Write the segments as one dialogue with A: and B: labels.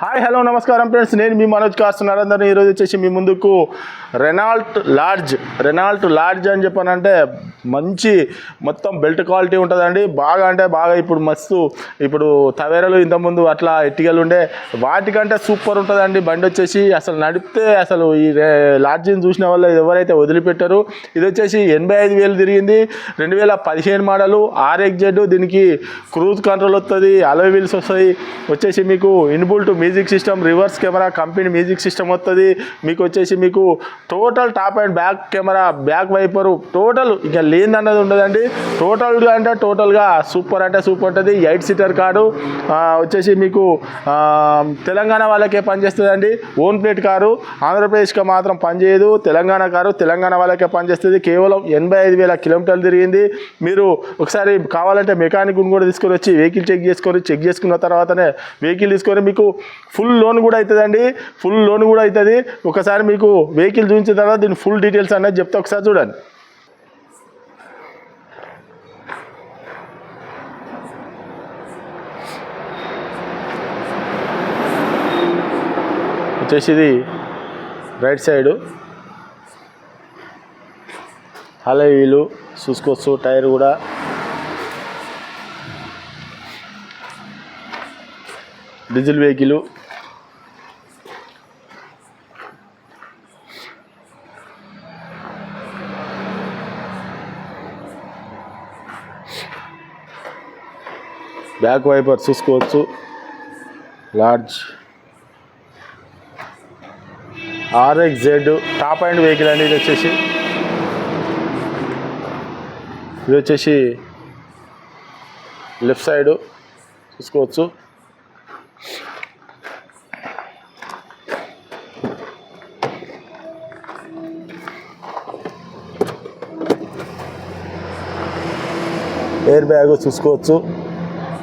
A: Hi hello నమస్కారం friends, నేను మీ Manoj cars Narender. ఈరోజు వచ్చేసి మీ ముందుకు రెనాల్ట్ లాడ్జ్ అని చెప్పానంటే మంచి మొత్తం బెల్ట్ క్వాలిటీ ఉంటుందండి. బాగా అంటే బాగా ఇప్పుడు తవేరాలు ఇంతకుముందు అట్లా ఎట్టిగలు ఉండే వాటికంటే సూపర్ ఉంటుందండి బండి వచ్చేసి. అసలు నడిపితే అసలు ఈ లాడ్జిని చూసిన వాళ్ళు ఎవరైతే వదిలిపెట్టారు. ఇది వచ్చేసి 85,000 తిరిగింది. 2015 మోడలు RXZ. దీనికి క్రూజ్ కంట్రోల్ వస్తుంది, అలోయ్ వీల్స్ వస్తాయి. వచ్చేసి మీకు inbuilt music system, reverse camera, company music system వస్తుంది. మీకు వచ్చేసి మీకు total top and back camera, back viper total ఇక లేదన్నది ఉండదండి. టోటల్గా సూపర్ అంటే సూపర్ ఉంటుంది. 8 సీటర్ కారు వచ్చేసి మీకు తెలంగాణ వాళ్ళకే పనిచేస్తుందండి. ఓన్ ప్లేట్ కారు, ఆంధ్రప్రదేశ్కి మాత్రం పనిచేయదు. తెలంగాణ కారు, తెలంగాణ వాళ్ళకే పనిచేస్తుంది. కేవలం 85,000 కిలోమీటర్లు తిరిగింది. మీరు ఒకసారి కావాలంటే మెకానిక్ని కూడా తీసుకొని వచ్చి వెహికల్ చెక్ చేసుకున్న తర్వాతనే వెహికల్ తీసుకొని మీకు ఫుల్ లోన్ కూడా అవుతుంది. ఒకసారి మీకు వెహికల్ చూపించిన తర్వాత దీని ఫుల్ డీటెయిల్స్ అనేది చెప్తే ఒకసారి చూడండి. వచ్చేసి ఇది రైట్ సైడు అలోయ్ వీలు చూసుకోవచ్చు. టైర్ కూడా డీజిల్ వెహికల్. బ్యాక్ వైపర్ చూసుకోవచ్చు. Large RXZ top and vehicle అండి. ఇది వచ్చేసి లెఫ్ట్ సైడు చూసుకోవచ్చు. ఎయిర్ బ్యాగ్ చూసుకోవచ్చు.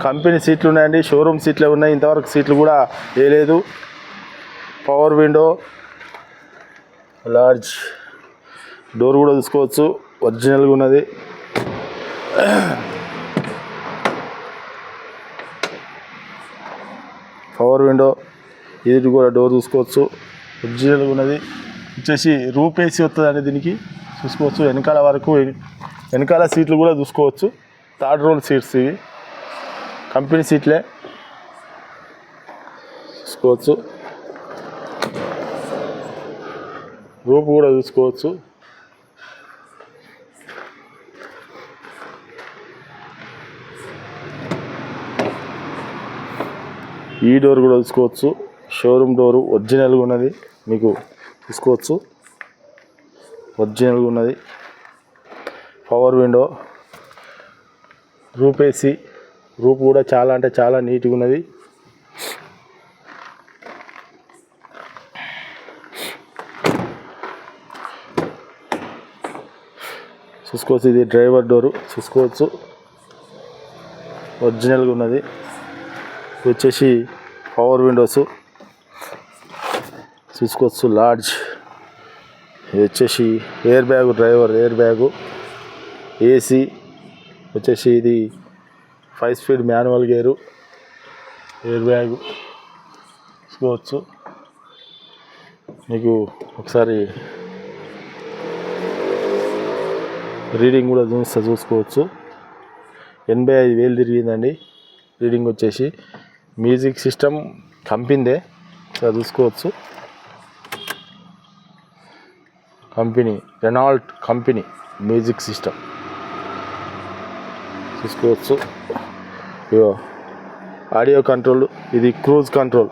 A: కంపెనీ సీట్లు ఉన్నాయండి, షోరూమ్ సీట్లే ఉన్నాయి. ఇంతవరకు సీట్లు కూడా వేయలేదు. పవర్ విండో, లార్జ్ డోర్ కూడా చూసుకోవచ్చు, ఒరిజినల్గా ఉన్నది. పవర్ విండో, ఇది కూడా డోర్ చూసుకోవచ్చు, ఒరిజినల్గా ఉన్నది. వచ్చేసి రూప్ ఏసీ వస్తుందండి దీనికి చూసుకోవచ్చు. వెనకాల సీట్లు కూడా చూసుకోవచ్చు. 3rd row సీట్స్ ఇవి, కంపెనీ సీట్లే చూసుకోవచ్చు. రూప్ కూడా చూసుకోవచ్చు. ఈ డోర్ కూడా చూసుకోవచ్చు. షోరూమ్ డోరు ఒరిజినల్గా ఉన్నది, మీకు చూసుకోవచ్చు, ఒరిజినల్గా ఉన్నది. పవర్ విండో, రూప్ ఏసీ, రూప్ కూడా చాలా అంటే చాలా నీట్గా ఉన్నది. చూసుకోవచ్చు. ఇది డ్రైవర్ డోరు చూసుకోవచ్చు, ఒరిజినల్గా ఉన్నది. వచ్చేసి పవర్ విండోస్ చూసుకోవచ్చు. లార్జ్. ఇది వచ్చేసి air bag, driver air bag, AC. వచ్చేసి ఇది 5 speed manual gear, air bag చూసుకోవచ్చు. మీకు ఒకసారి రీడింగ్ కూడా చూసుకోవచ్చు. 85,000 తిరిగిందండి రీడింగ్. వచ్చేసి మ్యూజిక్ సిస్టమ్ కంపెనీదే, చూసుకోవచ్చు. Company Renault company music system చూసుకోవచ్చు. ఆడియో కంట్రోల్, ఇది క్రూజ్ కంట్రోల్.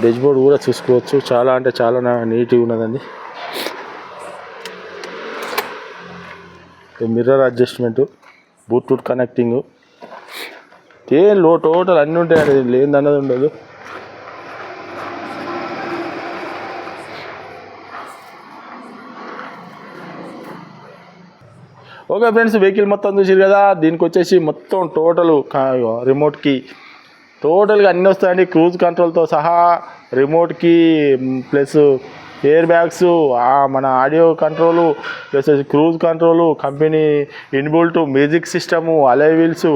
A: డాష్బోర్డ్ కూడా చూసుకోవచ్చు. చాలా అంటే చాలా నీట్గా ఉన్నదండి. Mirror adjustment, Bluetooth connecting, total అన్నీ ఉంటాయండి, లేదన్నది ఉండదు. ఓకే ఫ్రెండ్స్, వెహికల్ మొత్తం చూసారు కదా. దీనికి వచ్చేసి మొత్తం రిమోట్కి టోటల్గా అన్నీ వస్తాయండి. క్రూజ్ కంట్రోల్తో సహా రిమోట్కి ప్లస్ ఎయిర్ బ్యాగ్స్, మన audio control plus cruise control, company inbuilt music system, అలై వీల్స్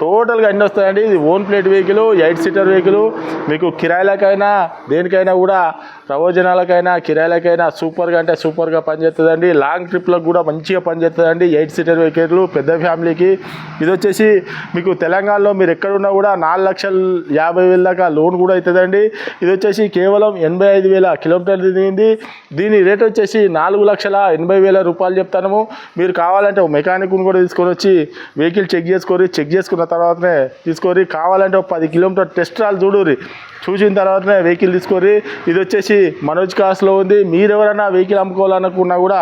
A: టోటల్గా అన్నీ వస్తాయండి. ఇది own plate vehicle, 8 seater vehicle. మీకు కిరాయిలకైనా దేనికైనా కూడా ప్రయోజనాలకైనా కిరాయిలకైనా సూపర్గా అంటే సూపర్గా పనిచేస్తుందండి. లాంగ్ ట్రిప్లకు కూడా మంచిగా పనిచేస్తుందండి. 8 సీటర్ వెహికల్ పెద్ద ఫ్యామిలీకి. ఇది వచ్చేసి మీకు తెలంగాణలో మీరు ఎక్కడున్నా కూడా 4,50,000 దాకా లోన్ కూడా అవుతుందండి. ఇది వచ్చేసి కేవలం 85,000 కిలోమీటర్లు తిరిగింది. దీని రేట్ వచ్చేసి 4,80,000 రూపాయలు చెప్తాము. మీరు కావాలంటే ఒక మెకానిక్ని కూడా తీసుకొని వచ్చి వెహికల్ చెక్ చేసుకున్న తర్వాతనే తీసుకొని కావాలంటే ఒక 10 కిలోమీటర్ టెస్ట్ రాలు చూసిన తర్వాతనే వెహికల్ తీసుకొని. ఇది వచ్చేసి మనోజ్ కార్స్లో ఉంది. మీరు ఎవరైనా వెహికల్ అమ్ముకోవాలనుకున్నా కూడా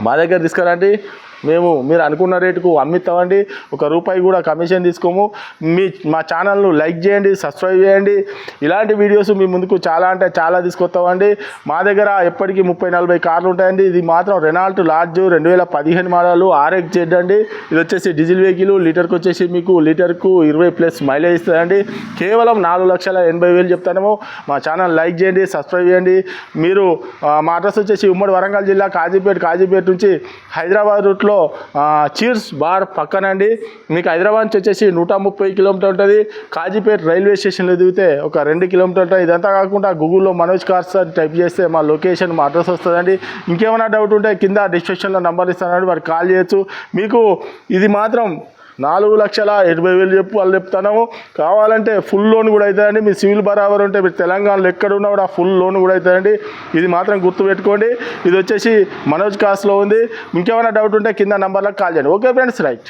A: మా దగ్గర తీసుకురండి. మీరు అనుకున్న రేటుకు అమ్మిస్తామండి. ₹1 కూడా కమిషన్ తీసుకోము. మా ఛానల్ను లైక్ చేయండి, సబ్స్క్రైబ్ చేయండి. ఇలాంటి వీడియోస్ మీ ముందుకు చాలా అంటే చాలా తీసుకొస్తామండి. మా దగ్గర ఎప్పటికీ 30-40 కార్లు ఉంటాయండి. ఇది మాత్రం రెనాల్ట్ లార్జ్ 2015 మోడల్ RXZ అండి. ఇది వచ్చేసి డీజిల్ వెహికల్. లీటర్కి వచ్చేసి మీకు లీటర్కు 20+ మైలేజ్ ఇస్తుందండి. కేవలం 4,80,000 చెప్తాము. మా ఛానల్ లైక్ చేయండి, సబ్స్క్రైబ్ చేయండి. మీరు మా అడ్రస్ వచ్చేసి ఉమ్మడి వరంగల్ జిల్లా కాజీపేట నుంచి హైదరాబాద్ రూట్లో చీర్స్ బార్ పక్కనండి. మీకు హైదరాబాద్ నుంచి వచ్చేసి 130 కిలోమీటర్ ఉంటుంది. కాజీపేట రైల్వే స్టేషన్లో దిగితే ఒక 2 కిలోమీటర్ ఉంటుంది. ఇదంతా కాకుండా గూగుల్లో మనోజ్ కార్స్ అని టైప్ చేస్తే మా లొకేషన్, మా అడ్రస్ వస్తుందండి. ఇంకేమైనా డౌట్ ఉంటే కింద డిస్క్రిప్షన్లో నెంబర్ ఇస్తానండి, వారికి కాల్ చేయొచ్చు. మీకు ఇది మాత్రం 4,80,000 వాళ్ళు చెప్తున్నాము. కావాలంటే ఫుల్ లోన్ కూడా అవుతుందండి. మీ సివిల్ బరాబర్ ఉంటే మీరు తెలంగాణలో ఎక్కడున్నా కూడా ఫుల్ లోన్ కూడా అవుతుందండి. ఇది మాత్రం గుర్తుపెట్టుకోండి. ఇది వచ్చేసి మనోజ్ కార్స్లో ఉంది. ఇంకేమైనా డౌట్ ఉంటే కింద నెంబర్లకు కాల్ చేయండి. Okay friends, right.